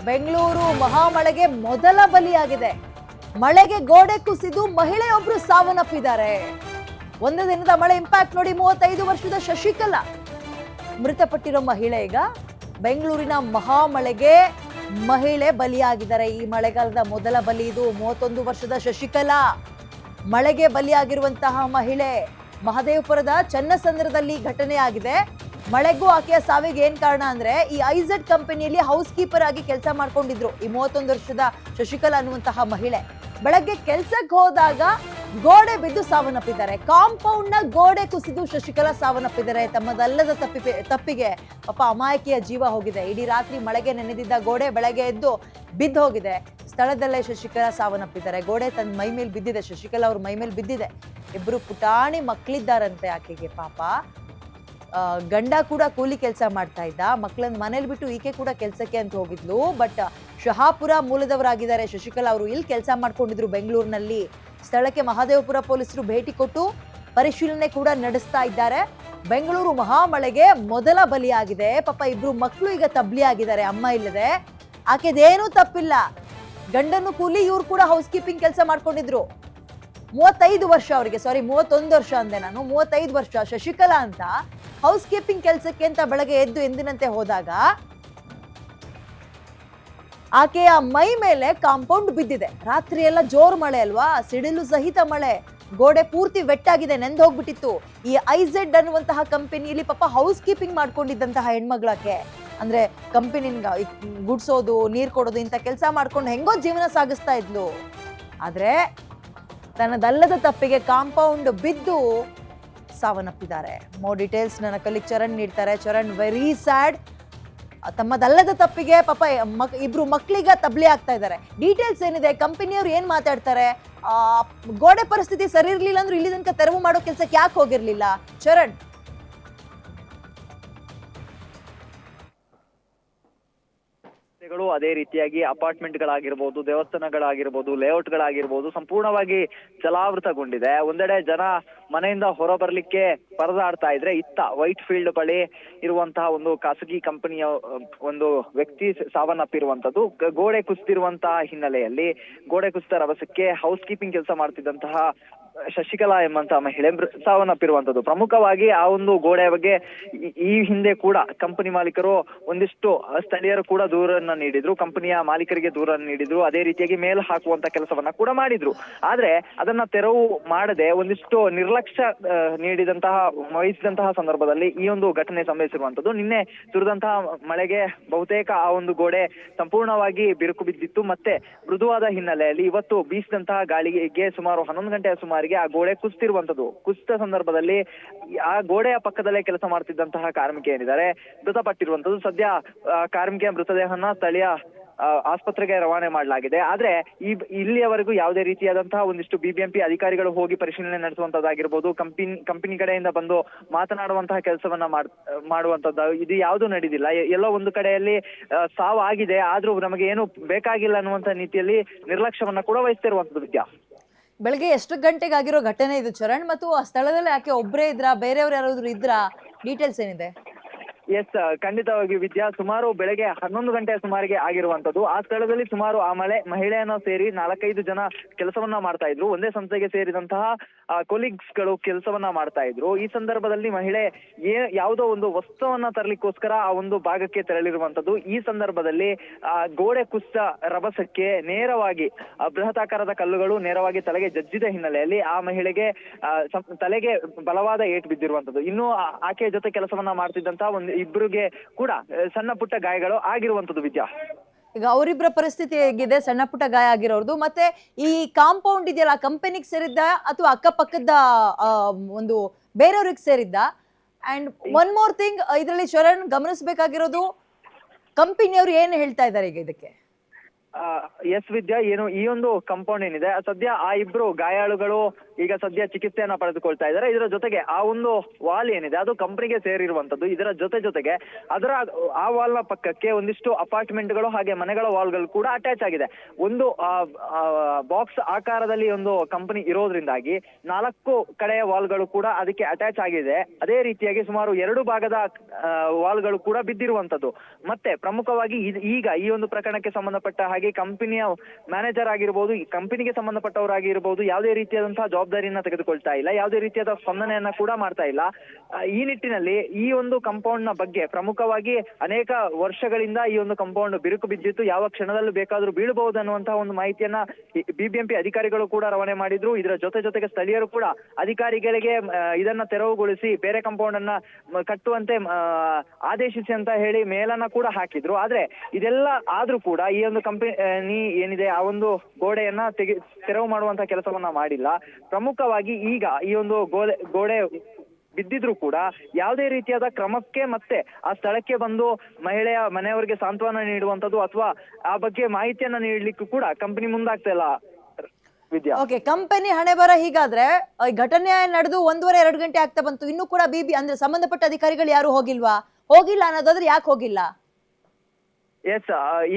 ಬೆಂಗಳೂರು ಮಹಾಮಳೆಗೆ ಮೊದಲ ಬಲಿಯಾಗಿದೆ. ಮಳೆಗೆ ಗೋಡೆ ಕುಸಿದು ಮಹಿಳೆಯೊಬ್ಬರು ಸಾವನ್ನಪ್ಪಿದ್ದಾರೆ. ಒಂದು ದಿನದ ಮಳೆ ಇಂಪ್ಯಾಕ್ಟ್ ನೋಡಿ. 35 ವರ್ಷದ ಶಶಿಕಲಾ ಮೃತಪಟ್ಟಿರೋ ಮಹಿಳೆ ಈಗ ಬೆಂಗಳೂರಿನ ಮಹಾಮಳೆಗೆ ಮಹಿಳೆ ಬಲಿಯಾಗಿದ್ದಾರೆ. ಈ ಮಳೆಗಾಲದ ಮೊದಲ ಬಲಿ ಇದು. 31 ವರ್ಷದ ಶಶಿಕಲಾ ಮಳೆಗೆ ಬಲಿಯಾಗಿರುವಂತಹ ಮಹಿಳೆ. ಮಹದೇವಪುರದ ಚನ್ನಸಂದ್ರದಲ್ಲಿ ಘಟನೆ ಆಗಿದೆ. ಮಳೆಗೂ ಆಕೆಯ ಸಾವಿಗೆ ಏನ್ ಕಾರಣ ಅಂದ್ರೆ, ಈ ಐಝೆಡ್ ಕಂಪನಿಯಲ್ಲಿ ಹೌಸ್ ಕೀಪರ್ ಆಗಿ ಕೆಲಸ ಮಾಡ್ಕೊಂಡಿದ್ರು ಈ 31 ವರ್ಷದ ಶಶಿಕಲಾ ಅನ್ನುವಂತಹ ಮಹಿಳೆ. ಬೆಳಗ್ಗೆ ಕೆಲ್ಸಕ್ಕೆ ಹೋದಾಗ ಗೋಡೆ ಬಿದ್ದು ಸಾವನ್ನಪ್ಪಿದ್ದಾರೆ. ಕಾಂಪೌಂಡ್ ನ ಗೋಡೆ ಕುಸಿದು ಶಶಿಕಲಾ ಸಾವನ್ನಪ್ಪಿದ್ದಾರೆ. ತಮ್ಮದಲ್ಲದ ತಪ್ಪಿಗೆ ಪಾಪ ಅಮಾಯಕಿಯ ಜೀವ ಹೋಗಿದೆ. ಇಡೀ ರಾತ್ರಿ ಮಳೆಗೆ ನೆನೆದಿದ್ದ ಗೋಡೆ ಬೆಳಗ್ಗೆ ಎದ್ದು ಬಿದ್ದು ಹೋಗಿದೆ. ಸ್ಥಳದಲ್ಲೇ ಶಶಿಕಲಾ ಸಾವನ್ನಪ್ಪಿದ್ದಾರೆ. ಗೋಡೆ ತನ್ನ ಮೈ ಮೇಲೆ ಬಿದ್ದಿದೆ. ಶಶಿಕಲಾ ಅವ್ರ ಮೈ ಮೇಲೆ ಬಿದ್ದಿದೆ. ಇಬ್ರು ಪುಟಾಣಿ ಮಕ್ಕಳಿದ್ದಾರಂತೆ ಆಕೆಗೆ. ಪಾಪ ಗಂಡ ಕೂಡ ಕೂಲಿ ಕೆಲಸ ಮಾಡ್ತಾ ಇದ್ದ. ಮಕ್ಕಳನ್ನ ಮನೇಲಿ ಬಿಟ್ಟು ಈಕೆ ಕೂಡ ಕೆಲಸಕ್ಕೆ ಅಂತ ಹೋಗಿದ್ಲು. ಬಟ್ ಶಹಾಪುರ ಮೂಲದವರಾಗಿದ್ದಾರೆ ಶಶಿಕಲಾ ಅವರು. ಇಲ್ಲಿ ಕೆಲಸ ಮಾಡ್ಕೊಂಡಿದ್ರು ಬೆಂಗಳೂರಿನಲ್ಲಿ. ಸ್ಥಳಕ್ಕೆ ಮಹದೇವಪುರ ಪೊಲೀಸರು ಭೇಟಿ ಕೊಟ್ಟು ಪರಿಶೀಲನೆ ಕೂಡ ನಡೆಸ್ತಾ ಇದ್ದಾರೆ. ಬೆಂಗಳೂರು ಮಹಾಮಳೆಗೆ ಮೊದಲ ಬಲಿಯಾಗಿದೆ. ಪಾಪ ಇಬ್ರು ಮಕ್ಕಳು ಈಗ ತಬ್ಲಿ ಆಗಿದ್ದಾರೆ, ಅಮ್ಮ ಇಲ್ಲದೆ. ಆಕೆದೇನೂ ತಪ್ಪಿಲ್ಲ. ಗಂಡನು ಕೂಲಿ, ಇವ್ರು ಕೂಡ ಹೌಸ್ ಕೀಪಿಂಗ್ ಕೆಲಸ ಮಾಡ್ಕೊಂಡಿದ್ರು. 35 ವರ್ಷ ಅವರಿಗೆ, ಸಾರಿ 31 ವರ್ಷ ಅಂದೆ ನಾನು, 35 ವರ್ಷ ಶಶಿಕಲಾ ಅಂತ ಹೌಸ್ ಕೀಪಿಂಗ್ ಕೆಲಸಕ್ಕೆ ಅಂತ ಬೆಳಗ್ಗೆ ಎದ್ದು ಎಂದಿನಂತೆ ಹೋದಾಗ ಆಕೆಯ ಮೈ ಮೇಲೆ ಕಾಂಪೌಂಡ್ ಬಿದ್ದಿದೆ. ರಾತ್ರಿ ಎಲ್ಲ ಜೋರ್ ಮಳೆ ಅಲ್ವಾ, ಸಿಡಿಲು ಸಹಿತ ಮಳೆ. ಗೋಡೆ ಪೂರ್ತಿ ವೆಟ್ಟಾಗಿದೆ, ನೆಂದು ಹೋಗ್ಬಿಟ್ಟಿತ್ತು. ಈ ಐಝೆಡ್ ಅನ್ನುವಂತಹ ಕಂಪನಿಯಲ್ಲಿ ಪಾಪ ಹೌಸ್ ಕೀಪಿಂಗ್ ಮಾಡ್ಕೊಂಡಿದ್ದಂತಹ ಹೆಣ್ಮಗಳಾಕೆ. ಅಂದ್ರೆ ಕಂಪನಿನ ಗುಡ್ಸೋದು, ನೀರ್ ಕೊಡೋದು ಇಂಥ ಕೆಲಸ ಮಾಡ್ಕೊಂಡು ಹೆಂಗೋ ಜೀವನ ಸಾಗಿಸ್ತಾ ಇದ್ಲು. ಆದ್ರೆ ತನ್ನದಲ್ಲದ ತಪ್ಪಿಗೆ ಕಾಂಪೌಂಡ್ ಬಿದ್ದು ಸಾವನ್ನಪ್ಪಿದ್ದಾರೆ. ಮೋರ್ ಡೀಟೇಲ್ಸ್ ನನ್ನ ಕಲಿಗ್ ಚರಣ್ ನೀಡ್ತಾರೆ. Charan, very sad. ತಮ್ಮದಲ್ಲದ ತಪ್ಪಿಗೆ ಪಾಪ ಇಬ್ರು ಮಕ್ಕಳಿಗ ತಬ್ಲಿ ಆಗ್ತಾ ಇದ್ದಾರೆ. ಡೀಟೇಲ್ಸ್ ಏನಿದೆ, ಕಂಪನಿಯವ್ರು ಏನ್ ಮಾತಾಡ್ತಾರೆ, ಗೋಡೆ ಪರಿಸ್ಥಿತಿ ಸರಿ ಇರ್ಲಿಲ್ಲ ಅಂದ್ರೆ ಇಲ್ಲಿ ತನಕ ತೆರವು ಮಾಡೋ ಕೆಲ್ಸಕ್ಕೆ ಯಾಕೆ ಹೋಗಿರ್ಲಿಲ್ಲ? ಚರಣ್, ಅದೇ ರೀತಿಯಾಗಿ ಅಪಾರ್ಟ್ಮೆಂಟ್ಗಳಾಗಿರ್ಬೋದು, ದೇವಸ್ಥಾನಗಳಾಗಿರ್ಬೋದು, ಲೇಔಟ್ಗಳಾಗಿರ್ಬೋದು ಸಂಪೂರ್ಣವಾಗಿ ಜಲಾವೃತಗೊಂಡಿದೆ. ಒಂದೆಡೆ ಜನ ಮನೆಯಿಂದ ಹೊರ ಬರ್ಲಿಕ್ಕೆ ಪರದಾಡ್ತಾ ಇದ್ರೆ, ಇತ್ತ ವೈಟ್ ಫೀಲ್ಡ್ ಬಳಿ ಇರುವಂತಹ ಒಂದು ಖಾಸಗಿ ಕಂಪನಿಯ ಒಂದು ವ್ಯಕ್ತಿ ಸಾವನ್ನಪ್ಪಿರುವಂತದ್ದು. ಗೋಡೆ ಕುಸಿದಿರುವಂತಹ ಹಿನ್ನೆಲೆಯಲ್ಲಿ ಗೋಡೆ ಕುಸಿತ ರಭಸಕ್ಕೆ ಹೌಸ್ ಕೀಪಿಂಗ್ ಕೆಲಸ ಮಾಡ್ತಿದ್ದಂತಹ ಶಶಿಕಲಾ ಎಂಬಂತಹ ಮಹಿಳೆ ಸಾವನ್ನಪ್ಪಿರುವಂತದ್ದು. ಪ್ರಮುಖವಾಗಿ ಆ ಒಂದು ಗೋಡೆಯ ಬಗ್ಗೆ ಈ ಹಿಂದೆ ಕೂಡ ಕಂಪನಿ ಮಾಲೀಕರು ಒಂದಿಷ್ಟು ಸ್ಥಳೀಯರು ಕೂಡ ದೂರನ್ನ ನೀಡಿದ್ರು, ಕಂಪನಿಯ ಮಾಲೀಕರಿಗೆ ದೂರನ್ನ ನೀಡಿದ್ರು. ಅದೇ ರೀತಿಯಾಗಿ ಮೇಲ್ ಹಾಕುವಂತ ಕೆಲಸವನ್ನ ಕೂಡ ಮಾಡಿದ್ರು. ಆದ್ರೆ ಅದನ್ನ ತೆರವು ಮಾಡದೆ ಒಂದಿಷ್ಟು ನಿರ್ಲಕ್ಷ್ಯ ವಹಿಸಿದಂತಹ ಸಂದರ್ಭದಲ್ಲಿ ಈ ಒಂದು ಘಟನೆ ಸಂಭವಿಸಿರುವಂತದ್ದು. ನಿನ್ನೆ ಸುರಿದಂತಹ ಮಳೆಗೆ ಬಹುತೇಕ ಆ ಒಂದು ಗೋಡೆ ಸಂಪೂರ್ಣವಾಗಿ ಬಿರುಕು ಬಿದ್ದಿತ್ತು. ಮತ್ತೆ ಮೃದುವಾದ ಹಿನ್ನೆಲೆಯಲ್ಲಿ ಇವತ್ತು ಬೀಸಿದಂತಹ ಗಾಳಿಗೆ ಸುಮಾರು 11 ಗಂಟೆಯ ಸುಮಾರಿಗೆ ಆ ಗೋಡೆ ಕುಸಿತಿರುವಂತದ್ದು. ಕುಸಿತ ಸಂದರ್ಭದಲ್ಲಿ ಆ ಗೋಡೆಯ ಪಕ್ಕದಲ್ಲೇ ಕೆಲಸ ಮಾಡ್ತಿದ್ದಂತಹ ಕಾರ್ಮಿಕ ಏನಿದ್ದಾರೆ ಮೃತಪಟ್ಟಿರುವಂತದ್ದು. ಸದ್ಯ ಕಾರ್ಮಿಕೆಯ ಮೃತದೇಹನ ಸ್ಥಳೀಯ ಆಸ್ಪತ್ರೆಗೆ ರವಾನೆ ಮಾಡಲಾಗಿದೆ. ಆದ್ರೆ ಇಲ್ಲಿಯವರೆಗೂ ಯಾವುದೇ ರೀತಿಯಾದಂತಹ ಒಂದಿಷ್ಟು ಬಿಬಿಎಂಪಿ ಅಧಿಕಾರಿಗಳು ಹೋಗಿ ಪರಿಶೀಲನೆ ನಡೆಸುವಂತದ್ದಾಗಿರ್ಬೋದು, ಕಂಪನಿ ಕಡೆಯಿಂದ ಬಂದು ಮಾತನಾಡುವಂತಹ ಕೆಲಸವನ್ನ ಮಾಡುವಂತದ್ದು, ಇದು ಯಾವುದು ನಡೆದಿಲ್ಲ. ಎಲ್ಲೋ ಒಂದು ಕಡೆಯಲ್ಲಿ ಸಾವು ಆಗಿದೆ, ಆದ್ರೂ ನಮಗೆ ಏನು ಬೇಕಾಗಿಲ್ಲ ಅನ್ನುವಂತ ರೀತಿಯಲ್ಲಿ ನಿರ್ಲಕ್ಷ್ಯವನ್ನ ಕೂಡ ವಹಿಸ್ತಿರುವಂತದ್ದು. ವಿದ್ಯಾ, ಬೆಳಗ್ಗೆ ಎಷ್ಟು ಗಂಟೆಗೆ ಆಗಿರೋ ಘಟನೆ ಇದು ಚರಣ್? ಮತ್ತು ಆ ಸ್ಥಳದಲ್ಲಿ ಯಾಕೆ ಒಬ್ಬರೇ ಇದ್ರಾ, ಬೇರೆಯವ್ರು ಯಾರಾದ್ರೂ ಇದ್ರಾ? ಡೀಟೇಲ್ಸ್ ಏನಿದೆ? ಎಸ್, ಖಂಡಿತವಾಗಿ ವಿದ್ಯಾ. ಸುಮಾರು ಬೆಳಗ್ಗೆ 11 ಗಂಟೆಯ ಸುಮಾರಿಗೆ ಆಗಿರುವಂತದ್ದು. ಆ ಸ್ಥಳದಲ್ಲಿ ಸುಮಾರು ಆ ಮಹಿಳೆಯನ್ನು ಸೇರಿ 4-5 ಜನ ಕೆಲಸವನ್ನ ಮಾಡ್ತಾ ಇದ್ರು. ಒಂದೇ ಸಂಸ್ಥೆಗೆ ಸೇರಿದಂತಹ ಕೊಲೀಗ್ಸ್ ಗಳು ಕೆಲಸವನ್ನ ಮಾಡ್ತಾ ಇದ್ರು. ಈ ಸಂದರ್ಭದಲ್ಲಿ ಮಹಿಳೆ ಯಾವುದೋ ಒಂದು ವಸ್ತುವನ್ನ ತರಲಿಕ್ಕೋಸ್ಕರ ಆ ಒಂದು ಭಾಗಕ್ಕೆ ತೆರಳಿರುವಂತದ್ದು. ಈ ಸಂದರ್ಭದಲ್ಲಿ ಗೋಡೆ ಕುಸಿತ ರಭಸಕ್ಕೆ ನೇರವಾಗಿ ಬೃಹತಾಕಾರದ ಕಲ್ಲುಗಳು ನೇರವಾಗಿ ತಲೆಗೆ ಜಜ್ಜಿದ ಹಿನ್ನೆಲೆಯಲ್ಲಿ ಆ ಮಹಿಳೆಗೆ ತಲೆಗೆ ಬಲವಾದ ಏಟು ಬಿದ್ದಿರುವಂತದ್ದು. ಇನ್ನು ಆಕೆಯ ಜೊತೆ ಕೆಲಸವನ್ನ ಮಾಡ್ತಿದ್ದಂತಹ ಇಬ್ಬರಿಗೆ ಕೂಡ ಸಣ್ಣ ಪುಟ್ಟ ಗಾಯಗಳು ಆಗಿರುವಂತದ್ದು. ವಿದ್ಯಾ, ಈಗ ಅವರಿಬ್ಬರ ಪರಿಸ್ಥಿತಿ ಹೇಗಿದೆ? ಸಣ್ಣ ಪುಟ್ಟ ಗಾಯ ಆಗಿರೋದು. ಮತ್ತೆ ಈ ಕಾಂಪೌಂಡ್ ಇದೆಯಲ್ಲ, ಕಂಪನಿಗೆ ಸೇರಿದ್ದ ಅಥವಾ ಅಕ್ಕಪಕ್ಕದ ಒಂದು ಬೇರೆಯವ್ರಿಗೆ ಸೇರಿದ್ದ? ಅಂಡ್ ಒನ್ ಮೋರ್ ಥಿಂಗ್, ಇದರಲ್ಲಿ ಶರಣ್ ಗಮನಿಸಬೇಕಾಗಿರೋದು, ಕಂಪನಿಯವರು ಏನು ಹೇಳ್ತಾ ಇದ್ದಾರೆ ಈಗ ಇದಕ್ಕೆ? ಎಸ್ ವಿದ್ಯಾ, ಏನು ಈ ಒಂದು ಕಾಂಪೌಂಡ್ ಏನಿದೆ ಸದ್ಯ ಆ ಇಬ್ರು ಗಾಯಾಳುಗಳು ಈಗ ಸದ್ಯ ಚಿಕಿತ್ಸೆಯನ್ನ ಪಡೆದುಕೊಳ್ತಾ ಇದ್ದಾರೆ. ಇದರ ಜೊತೆಗೆ ಆ ಒಂದು ವಾಲ್ ಏನಿದೆ ಅದು ಕಂಪನಿಗೆ ಸೇರಿರುವಂತದ್ದು. ಇದರ ಜೊತೆಗೆ ಅದರ ಆ ವಾಲ್ ನ ಪಕ್ಕಕ್ಕೆ ಒಂದಿಷ್ಟು ಅಪಾರ್ಟ್ಮೆಂಟ್ಗಳು ಹಾಗೆ ಮನೆಗಳ ವಾಲ್ಗಳು ಕೂಡ ಅಟ್ಯಾಚ್ ಆಗಿದೆ. ಒಂದು ಬಾಕ್ಸ್ ಆಕಾರದಲ್ಲಿ ಒಂದು ಕಂಪನಿ ಇರೋದ್ರಿಂದಾಗಿ 4 ಕಡೆಯ ವಾಲ್ಗಳು ಕೂಡ ಅದಕ್ಕೆ ಅಟ್ಯಾಚ್ ಆಗಿದೆ. ಅದೇ ರೀತಿಯಾಗಿ ಸುಮಾರು 2 ಭಾಗದ ವಾಲ್ಗಳು ಕೂಡ ಬಿದ್ದಿರುವಂತದ್ದು. ಮತ್ತೆ ಪ್ರಮುಖವಾಗಿ ಈಗ ಈ ಒಂದು ಪ್ರಕರಣಕ್ಕೆ ಸಂಬಂಧಪಟ್ಟ ಹಾಗೆ ಕಂಪನಿಯ ಮ್ಯಾನೇಜರ್ ಆಗಿರ್ಬೋದು, ಈ ಕಂಪನಿಗೆ ಸಂಬಂಧಪಟ್ಟವರಾಗಿರ್ಬೋದು ಯಾವುದೇ ರೀತಿಯಾದಂತಹ ಜವಾಬ್ದಾರಿಯನ್ನ ತೆಗೆದುಕೊಳ್ತಾ ಇಲ್ಲ, ಯಾವುದೇ ರೀತಿಯಾದ ಸ್ಪಂದನೆಯನ್ನ ಕೂಡ ಮಾಡ್ತಾ ಇಲ್ಲ. ಈ ನಿಟ್ಟಿನಲ್ಲಿ ಈ ಒಂದು ಕಾಂಪೌಂಡ್ ನ ಬಗ್ಗೆ ಪ್ರಮುಖವಾಗಿ ಅನೇಕ ವರ್ಷಗಳಿಂದ ಈ ಒಂದು ಕಾಂಪೌಂಡ್ ಬಿರುಕು ಬಿದ್ದಿತ್ತು, ಯಾವ ಕ್ಷಣದಲ್ಲೂ ಬೇಕಾದ್ರೂ ಬೀಳಬಹುದು ಅನ್ನುವಂತಹ ಒಂದು ಮಾಹಿತಿಯನ್ನ ಬಿಬಿಎಂಪಿ ಅಧಿಕಾರಿಗಳು ಕೂಡ ರವಾನೆ ಮಾಡಿದ್ರು. ಇದರ ಜೊತೆಗೆ ಸ್ಥಳೀಯರು ಕೂಡ ಅಧಿಕಾರಿಗಳಿಗೆ ಇದನ್ನ ತೆರವುಗೊಳಿಸಿ ಬೇರೆ ಕಾಂಪೌಂಡ್ ಅನ್ನ ಕಟ್ಟುವಂತೆ ಆದೇಶಿಸಿ ಅಂತ ಹೇಳಿ ಮೇಲನ್ನ ಕೂಡ ಹಾಕಿದ್ರು. ಆದ್ರೆ ಇದೆಲ್ಲ ಆದ್ರೂ ಕೂಡ ಈ ಒಂದು ಕಂಪನಿ ಏನಿದೆ ಆ ಒಂದು ಗೋಡೆಯನ್ನ ತೆರವು ಮಾಡುವಂತ ಕೆಲಸವನ್ನ ಮಾಡಿಲ್ಲ. ಪ್ರಮುಖವಾಗಿ ಈಗ ಈ ಒಂದು ಗೋಡೆ ಬಿದ್ದಿದ್ರು ಕೂಡ ಯಾವುದೇ ರೀತಿಯಾದ ಕ್ರಮಕ್ಕೆ ಮತ್ತೆ ಆ ಸ್ಥಳಕ್ಕೆ ಬಂದು ಮಹಿಳೆಯ ಮನೆಯವರಿಗೆ ಸಾಂತ್ವನ ನೀಡುವಂತದ್ದು ಅಥವಾ ಆ ಬಗ್ಗೆ ಮಾಹಿತಿಯನ್ನ ನೀಡಲಿಕ್ಕೂ ಕೂಡ ಕಂಪನಿ ಮುಂದಾಗ್ತಾ ಇಲ್ಲ ವಿದ್ಯಾ. ಓಕೆ, ಕಂಪನಿ ಹಣೆ ಬರ ಹೀಗಾದ್ರೆ ಘಟನೆ ನಡೆದು 1:30-2 ಗಂಟೆ ಆಗ್ತಾ ಬಂತು, ಇನ್ನೂ ಕೂಡ ಅಂದ್ರೆ ಸಂಬಂಧಪಟ್ಟ ಅಧಿಕಾರಿಗಳು ಯಾರು ಹೋಗಿಲ್ಲ ಅನ್ನೋದಾದ್ರೆ ಯಾಕೆ ಹೋಗಿಲ್ಲ? ಎಸ್,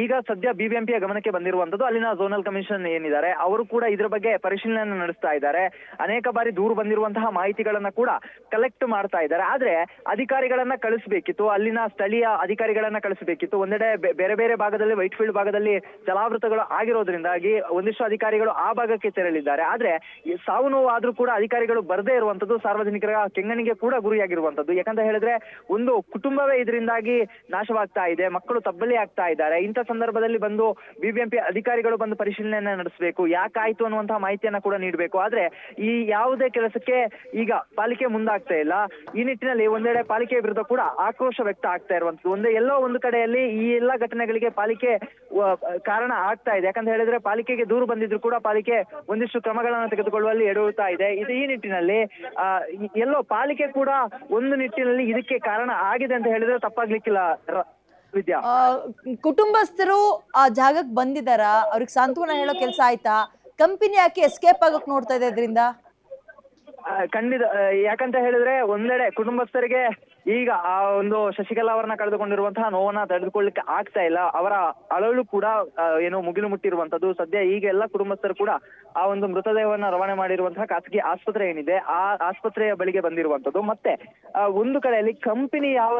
ಈಗ ಸದ್ಯ ಬಿಬಿಎಂಪಿಯ ಗಮನಕ್ಕೆ ಬಂದಿರುವಂತದ್ದು. ಅಲ್ಲಿನ ಝೋನಲ್ ಕಮಿಷನ್ ಏನಿದ್ದಾರೆ ಅವರು ಕೂಡ ಇದ್ರ ಬಗ್ಗೆ ಪರಿಶೀಲನೆ ನಡೆಸ್ತಾ ಇದ್ದಾರೆ. ಅನೇಕ ಬಾರಿ ದೂರು ಬಂದಿರುವಂತಹ ಮಾಹಿತಿಗಳನ್ನ ಕೂಡ ಕಲೆಕ್ಟ್ ಮಾಡ್ತಾ ಇದ್ದಾರೆ. ಆದ್ರೆ ಅಧಿಕಾರಿಗಳನ್ನ ಕಳಿಸ್ಬೇಕಿತ್ತು, ಅಲ್ಲಿನ ಸ್ಥಳೀಯ ಅಧಿಕಾರಿಗಳನ್ನ ಕಳಿಸ್ಬೇಕಿತ್ತು. ಒಂದೆಡೆ ಬೇರೆ ಬೇರೆ ಭಾಗದಲ್ಲಿ ವೈಟ್ ಫೀಲ್ಡ್ ಭಾಗದಲ್ಲಿ ಜಲಾವೃತಗಳು ಆಗಿರೋದ್ರಿಂದಾಗಿ ಒಂದಿಷ್ಟು ಅಧಿಕಾರಿಗಳು ಆ ಭಾಗಕ್ಕೆ ತೆರಳಿದ್ದಾರೆ. ಆದ್ರೆ ಸಾವು ನೋವು ಆದ್ರೂ ಕೂಡ ಅಧಿಕಾರಿಗಳು ಬರದೇ ಇರುವಂತದ್ದು ಸಾರ್ವಜನಿಕರ ಕೆಂಗಣಿಗೆ ಕೂಡ ಗುರಿಯಾಗಿರುವಂತದ್ದು. ಯಾಕಂತ ಹೇಳಿದ್ರೆ ಒಂದು ಕುಟುಂಬವೇ ಇದರಿಂದಾಗಿ ನಾಶವಾಗ್ತಾ ಇದೆ, ಮಕ್ಕಳು ತಬ್ಬಲಿ ಆಗ್ತಾ ಇದ್ದಾರೆ. ಇಂಥ ಸಂದರ್ಭದಲ್ಲಿ ಬಂದು ಬಿಬಿಎಂಪಿ ಅಧಿಕಾರಿಗಳು ಬಂದು ಪರಿಶೀಲನೆ ನಡೆಸಬೇಕು, ಯಾಕಾಯ್ತು ಅನ್ನುವಂತಹ ಮಾಹಿತಿಯನ್ನ ಕೂಡ ನೀಡಬೇಕು. ಆದ್ರೆ ಈ ಯಾವುದೇ ಕೆಲಸಕ್ಕೆ ಈಗ ಪಾಲಿಕೆ ಮುಂದಾಗ್ತಾ ಇಲ್ಲ. ಈ ನಿಟ್ಟಿನಲ್ಲಿ ಒಂದೆಡೆ ಪಾಲಿಕೆ ವಿರುದ್ಧ ಕೂಡ ಆಕ್ರೋಶ ವ್ಯಕ್ತ ಆಗ್ತಾ ಇರುವಂತದ್ದು. ಎಲ್ಲೋ ಒಂದು ಕಡೆಯಲ್ಲಿ ಈ ಎಲ್ಲಾ ಘಟನೆಗಳಿಗೆ ಪಾಲಿಕೆ ಕಾರಣ ಆಗ್ತಾ ಇದೆ. ಯಾಕಂತ ಹೇಳಿದ್ರೆ ಪಾಲಿಕೆಗೆ ದೂರು ಬಂದಿದ್ರು ಕೂಡ ಪಾಲಿಕೆ ಒಂದಿಷ್ಟು ಕ್ರಮಗಳನ್ನ ತೆಗೆದುಕೊಳ್ಳುವಲ್ಲಿ ಎಡುತ್ತಾ ಇದೆ. ಈ ನಿಟ್ಟಿನಲ್ಲಿ ಎಲ್ಲೋ ಪಾಲಿಕೆ ಕೂಡ ಒಂದು ನಿಟ್ಟಿನಲ್ಲಿ ಇದಕ್ಕೆ ಕಾರಣ ಆಗಿದೆ ಅಂತ ಹೇಳಿದ್ರೆ ತಪ್ಪಾಗ್ಲಿಕ್ಕಿಲ್ಲ ವಿದ್ಯಾ. ಕುಟುಂಬಸ್ಥರು ಆ ಜಾಗಕ್ಕೆ ಬಂದಿದಾರ, ಅವ್ರಿಗೆ ಸಾಂತ್ವನ ಹೇಳೋ ಕೆಲಸ ಆಯ್ತಾ? ಕಂಪನಿ ಯಾಕೆ ಎಸ್ಕೇಪ್ ಆಗಕ್ ನೋಡ್ತಾ ಇದೆ ಇದರಿಂದ? ಖಂಡಿತ, ಯಾಕಂತ ಹೇಳಿದ್ರೆ ಒಂದೆಡೆ ಕುಟುಂಬಸ್ಥರಿಗೆ ಈಗ ಆ ಒಂದು ಶಶಿಕಲಾ ಅವರನ್ನ ಕಳೆದುಕೊಂಡಿರುವಂತಹ ನೋವನ್ನ ತಡೆದುಕೊಳ್ಳಿಕ್ಕೆ ಆಗ್ತಾ ಇಲ್ಲ. ಅವರ ಅಳಲು ಕೂಡ ಏನು ಮುಗಿಲು ಮುಟ್ಟಿರುವಂತದ್ದು. ಸದ್ಯ ಈಗ ಎಲ್ಲ ಕುಟುಂಬಸ್ಥರು ಕೂಡ ಆ ಒಂದು ಮೃತದೇಹವನ್ನ ರವಾನೆ ಮಾಡಿರುವಂತಹ ಖಾಸಗಿ ಆಸ್ಪತ್ರೆ ಏನಿದೆ ಆ ಆಸ್ಪತ್ರೆಯ ಬಳಿಗೆ ಬಂದಿರುವಂತದ್ದು. ಮತ್ತೆ ಒಂದು ಕಡೆಯಲ್ಲಿ ಕಂಪನಿ ಯಾವ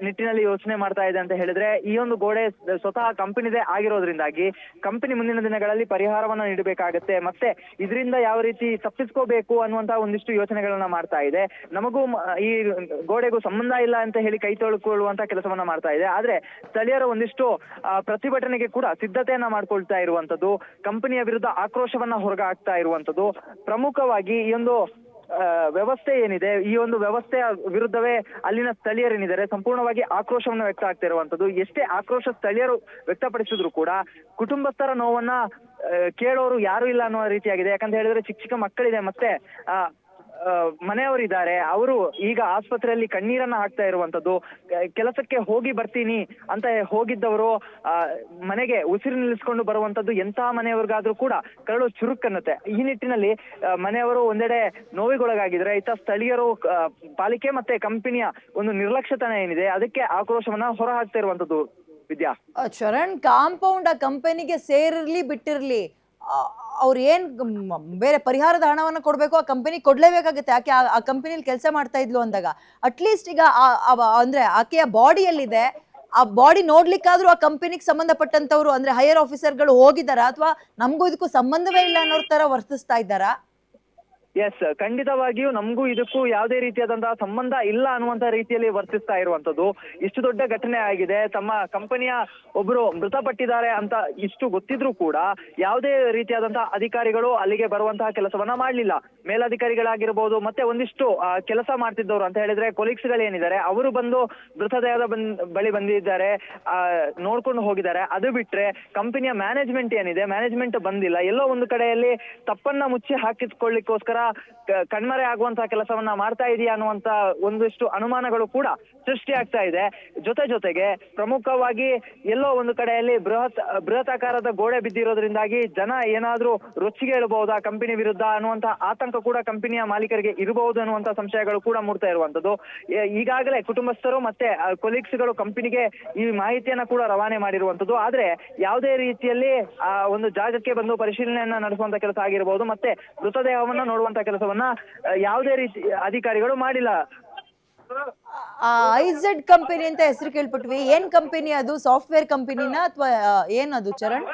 ನಿಟ್ಟಿನಲ್ಲಿ ಯೋಚನೆ ಮಾಡ್ತಾ ಇದೆ ಅಂತ ಹೇಳಿದ್ರೆ ಈ ಒಂದು ಗೋಡೆ ಸ್ವತಃ ಕಂಪನಿದೇ ಆಗಿರೋದ್ರಿಂದಾಗಿ ಕಂಪನಿ ಮುಂದಿನ ದಿನಗಳಲ್ಲಿ ಪರಿಹಾರವನ್ನ ನೀಡಬೇಕಾಗತ್ತೆ, ಮತ್ತೆ ಇದರಿಂದ ಯಾವ ರೀತಿ ತಪ್ಪಿಸ್ಕೋಬೇಕು ಅನ್ನುವಂತಹ ಒಂದಿಷ್ಟು ಯೋಚನೆಗಳನ್ನ ಮಾಡ್ತಾ ಇದೆ. ನಮಗೂ ಈ ಗೋಡೆಗೂ ಸಂಬಂಧ ಇಲ್ಲ ಅಂತ ಹೇಳಿ ಕೈ ತೊಳ್ಕೊಳ್ಳುವಂತ ಕೆಲಸವನ್ನ ಮಾಡ್ತಾ ಇದೆ. ಆದ್ರೆ ಸ್ಥಳೀಯರ ಒಂದಿಷ್ಟು ಪ್ರತಿಭಟನೆಗೆ ಕೂಡ ಸಿದ್ಧತೆಯನ್ನ ಮಾಡ್ಕೊಳ್ತಾ ಇರುವಂತದ್ದು, ಕಂಪನಿಯ ವಿರುದ್ಧ ಆಕ್ರೋಶವನ್ನ ಹೊರಗಾಗ್ತಾ ಇರುವಂತದ್ದು. ಪ್ರಮುಖವಾಗಿ ಈ ಒಂದು ವ್ಯವಸ್ಥೆ ಏನಿದೆ ಈ ಒಂದು ವ್ಯವಸ್ಥೆಯ ವಿರುದ್ಧವೇ ಅಲ್ಲಿನ ಸ್ಥಳೀಯರೇನಿದ್ದಾರೆ ಸಂಪೂರ್ಣವಾಗಿ ಆಕ್ರೋಶವನ್ನು ವ್ಯಕ್ತ ಆಗ್ತಾ ಇರುವಂತದ್ದು. ಎಷ್ಟೇ ಆಕ್ರೋಶ ಸ್ಥಳೀಯರು ವ್ಯಕ್ತಪಡಿಸಿದ್ರು ಕೂಡ ಕುಟುಂಬಸ್ಥರ ನೋವನ್ನ ಕೇಳೋರು ಯಾರು ಇಲ್ಲ ಅನ್ನೋ ರೀತಿಯಾಗಿದೆ. ಯಾಕಂತ ಹೇಳಿದ್ರೆ ಚಿಕ್ಕ ಮಕ್ಕಳಿದೆ, ಮತ್ತೆ ಮನೆಯವರಿದ್ದಾರೆ, ಅವರು ಈಗ ಆಸ್ಪತ್ರೆಯಲ್ಲಿ ಕಣ್ಣೀರನ್ನ ಹಾಕ್ತಾ ಇರುವಂತದ್ದು. ಕೆಲಸಕ್ಕೆ ಹೋಗಿ ಬರ್ತೀನಿ ಅಂತ ಹೋಗಿದ್ದವರು ಮನೆಗೆ ಉಸಿರು ನಿಲ್ಲಿಸ್ಕೊಂಡು ಬರುವಂತದ್ದು ಎಂತಹ ಮನೆಯವ್ರಿಗಾದ್ರೂ ಕೂಡ ಕರಳು ಚುರುಕನ್ನತ್ತೆ. ಈ ನಿಟ್ಟಿನಲ್ಲಿ ಮನೆಯವರು ಒಂದೆಡೆ ನೋವಿಗೊಳಗಾಗಿದ್ರೆ ಇತ್ತ ಸ್ಥಳೀಯರು ಪಾಲಿಕೆ ಮತ್ತೆ ಕಂಪನಿಯ ಒಂದು ನಿರ್ಲಕ್ಷ್ಯತನ ಏನಿದೆ ಅದಕ್ಕೆ ಆಕ್ರೋಶವನ್ನ ಹೊರ ಹಾಕ್ತಾ ಇರುವಂತದ್ದು ವಿದ್ಯಾ. ಚರಣ್, ಕಾಂಪೌಂಡ್ ಆ ಕಂಪನಿಗೆ ಸೇರಿರ್ಲಿ ಬಿಟ್ಟಿರ್ಲಿ, ಅವ್ರು ಏನ್ ಬೇರೆ ಪರಿಹಾರದ ಹಣವನ್ನ ಕೊಡ್ಬೇಕು ಆ ಕಂಪನಿ ಕೊಡ್ಲೇಬೇಕಾಗುತ್ತೆ. ಯಾಕೆ ಆ ಕಂಪನಿಯಲ್ಲಿ ಕೆಲಸ ಮಾಡ್ತಾ ಇದ್ಲು ಅಂದಾಗ ಅಟ್ಲೀಸ್ಟ್ ಈಗ ಅಂದ್ರೆ ಆಕೆಯ ಬಾಡಿಯಲ್ಲಿದೆ, ಆ ಬಾಡಿ ನೋಡ್ಲಿಕ್ಕಾದ್ರೂ ಆ ಕಂಪನಿಗೆ ಸಂಬಂಧಪಟ್ಟಂತವ್ರು ಅಂದ್ರೆ ಹೈಯರ್ ಆಫೀಸರ್ಗಳು ಹೋಗಿದಾರ ಅಥವಾ ನಮಗೂ ಇದಕ್ಕೂ ಸಂಬಂಧವೇ ಇಲ್ಲ ಅನ್ನೋ ತರ ವರ್ತಿಸ್ತಾ ಇದ್ದಾರಾ? ಎಸ್, ಖಂಡಿತವಾಗಿಯೂ ನಮಗೂ ಇದಕ್ಕೂ ಯಾವುದೇ ರೀತಿಯಾದಂತಹ ಸಂಬಂಧ ಇಲ್ಲ ಅನ್ನುವಂತ ರೀತಿಯಲ್ಲಿ ವರ್ತಿಸ್ತಾ ಇರುವಂತದ್ದು. ಇಷ್ಟು ದೊಡ್ಡ ಘಟನೆ ಆಗಿದೆ, ತಮ್ಮ ಕಂಪನಿಯ ಒಬ್ರು ಮೃತಪಟ್ಟಿದ್ದಾರೆ ಅಂತ ಇಷ್ಟು ಗೊತ್ತಿದ್ರು ಕೂಡ ಯಾವುದೇ ರೀತಿಯಾದಂತಹ ಅಧಿಕಾರಿಗಳು ಅಲ್ಲಿಗೆ ಬರುವಂತಹ ಕೆಲಸವನ್ನ ಮಾಡ್ಲಿಲ್ಲ. ಮೇಲಧಿಕಾರಿಗಳಾಗಿರ್ಬೋದು ಮತ್ತೆ ಒಂದಿಷ್ಟು ಕೆಲಸ ಮಾಡ್ತಿದ್ದವರು ಅಂತ ಹೇಳಿದ್ರೆ ಕೊಲೀಗ್ಸ್ಗಳೇನಿದ್ದಾರೆ ಅವರು ಬಂದು ಮೃತದೇಹದ ಬಳಿ ಬಂದಿದ್ದಾರೆ, ನೋಡ್ಕೊಂಡು ಹೋಗಿದ್ದಾರೆ. ಅದು ಬಿಟ್ರೆ ಕಂಪನಿಯ ಮ್ಯಾನೇಜ್ಮೆಂಟ್ ಏನಿದೆ ಮ್ಯಾನೇಜ್ಮೆಂಟ್ ಬಂದಿಲ್ಲ. ಎಲ್ಲೋ ಒಂದು ಕಡೆಯಲ್ಲಿ ತಪ್ಪನ್ನ ಮುಚ್ಚಿ ಹಾಕಿಸ್ಕೊಳ್ಳಿಕ್ಕೋಸ್ಕರ ಕಣ್ಮರೆ ಆಗುವಂತಹ ಕೆಲಸವನ್ನ ಮಾಡ್ತಾ ಇದೆಯಾ ಅನ್ನುವಂತ ಒಂದಿಷ್ಟು ಅನುಮಾನಗಳು ಕೂಡ ಸೃಷ್ಟಿಯಾಗ್ತಾ ಇದೆ. ಜೊತೆಗೆ ಪ್ರಮುಖವಾಗಿ ಎಲ್ಲೋ ಒಂದು ಕಡೆಯಲ್ಲಿ ಬೃಹತ್ ಆಕಾರದ ಗೋಡೆ ಬಿದ್ದಿರೋದ್ರಿಂದಾಗಿ ಜನ ಏನಾದ್ರೂ ರೊಚ್ಚಿಗೆ ಇಳಬಹುದಾ ಕಂಪನಿ ವಿರುದ್ಧ ಅನ್ನುವಂತ ಆತಂಕ ಕೂಡ ಕಂಪನಿಯ ಮಾಲೀಕರಿಗೆ ಇರಬಹುದು ಅನ್ನುವಂತ ಸಂಶಯಗಳು ಕೂಡ ಮೂಡ್ತಾ ಇರುವಂತದ್ದು. ಈಗಾಗಲೇ ಕುಟುಂಬಸ್ಥರು ಮತ್ತೆ ಕೊಲೀಗ್ಸ್ಗಳು ಕಂಪನಿಗೆ ಈ ಮಾಹಿತಿಯನ್ನ ಕೂಡ ರವಾನೆ ಮಾಡಿರುವಂತದ್ದು. ಆದ್ರೆ ಯಾವುದೇ ರೀತಿಯಲ್ಲಿ ಒಂದು ಜಾಗಕ್ಕೆ ಬಂದು ಪರಿಶೀಲನೆಯನ್ನ ನಡೆಸುವಂತ ಕೆಲಸ ಆಗಿರಬಹುದು, ಮತ್ತೆ ಮೃತದೇಹವನ್ನ ನೋಡುವಂತ ಕೆಲಸವನ್ನ ಯಾವುದೇ ರೀತಿ ಅಧಿಕಾರಿಗಳು ಮಾಡಿಲ್ಲ. ಐಝೆಡ್ ಕಂಪನಿ ಅಂತ ಹೆಸರು ಕೇಳ್ಪಟ್ವಿ. ಏನ್ ಕಂಪನಿ ಅದು? ಸಾಫ್ಟ್ವೇರ್ ಕಂಪನಿನ ಅಥವಾ ಏನದು ಚರಣ್?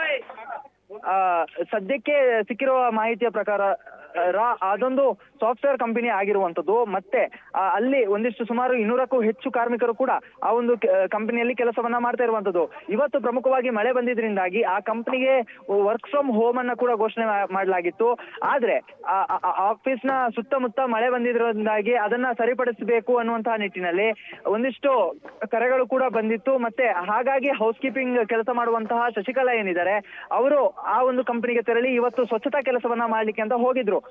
ಸದ್ಯಕ್ಕೆ ಸಿಕ್ಕಿರುವ ಮಾಹಿತಿಯ ಪ್ರಕಾರ ಅದೊಂದು ಸಾಫ್ಟ್ವೇರ್ ಕಂಪನಿ ಆಗಿರುವಂತದ್ದು. ಮತ್ತೆ ಅಲ್ಲಿ ಒಂದಿಷ್ಟು ಸುಮಾರು 200ಕ್ಕೂ ಹೆಚ್ಚು ಕಾರ್ಮಿಕರು ಕೂಡ ಆ ಒಂದು ಕಂಪನಿಯಲ್ಲಿ ಕೆಲಸವನ್ನ ಮಾಡ್ತಾ ಇರುವಂತದ್ದು. ಇವತ್ತು ಪ್ರಮುಖವಾಗಿ ಮಳೆ ಬಂದಿದ್ರಿಂದಾಗಿ ಆ ಕಂಪನಿಗೆ ವರ್ಕ್ ಫ್ರಮ್ ಹೋಮ್ ಅನ್ನ ಕೂಡ ಘೋಷಣೆ ಮಾಡಲಾಗಿತ್ತು. ಆದ್ರೆ ಆಫೀಸ್ ನ ಸುತ್ತಮುತ್ತ ಮಳೆ ಬಂದಿದ್ರಿಂದಾಗಿ ಅದನ್ನ ಸರಿಪಡಿಸಬೇಕು ಅನ್ನುವಂತಹ ನಿಟ್ಟಿನಲ್ಲಿ ಒಂದಿಷ್ಟು ಕರೆಗಳು ಕೂಡ ಬಂದಿತ್ತು. ಮತ್ತೆ ಹಾಗಾಗಿ ಹೌಸ್ ಕೀಪಿಂಗ್ ಕೆಲಸ ಮಾಡುವಂತಹ ಶಶಿಕಲಾ ಏನಿದ್ದಾರೆ ಅವರು ಆ ಒಂದು ಕಂಪನಿಗೆ ತೆರಳಿ ಇವತ್ತು ಸ್ವಚ್ಛತಾ ಕೆಲಸವನ್ನ ಮಾಡ್ಲಿಕ್ಕೆ ಅಂತ ಹೋಗಿದ್ರು.